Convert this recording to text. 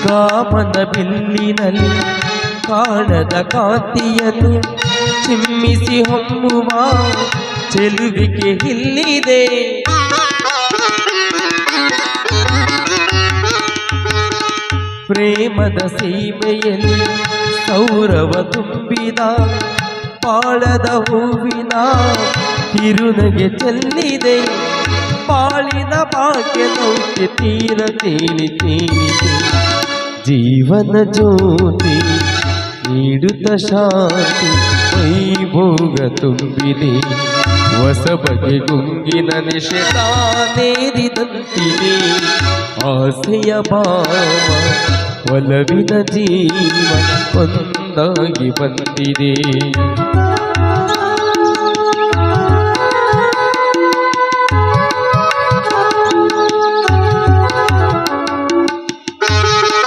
ಕಾಮನ ಬಿಲ್ಲಿನಲ್ಲಿ ಕಾಣದ ಕಾಂತಿಯನ್ನು ಚಿಮ್ಮಿಸಿ ಹೊಮ್ಮುವ ಚೆಲುವಿಗೆ ಇಲ್ಲಿದೆ. ಪ್ರೇಮದ ಸೀಮೆಯಲ್ಲಿ ಸೌರವ ತುಂಬಿದ ಪಾಳದ ಹೂವಿನ ಕಿರುನಗೆ ಚೆಲ್ಲಿದೆ. ಬಾಳಿನ ಭಾಗ್ಯ ನೌಕೆ ತೀರ ತೇಲಿ ತೇಲಿದೆ. ಜೀವನ ಜ್ಯೋತಿ ನೀಡುತ್ತ ಶಾಂತಿ ವೈಭೋಗ ತುಂಬಿದೆ. ಹೊಸ ಬಗೆ ಗುಂಗಿನ ನಿಶೆ ತಾನೇರಿದಂತಿದೆ. ಆಸೆಯ ಭಾವ ಒಲವಿನ ಜೀವ ಒಂದಾಗಿ ಬಂದಿದೆ.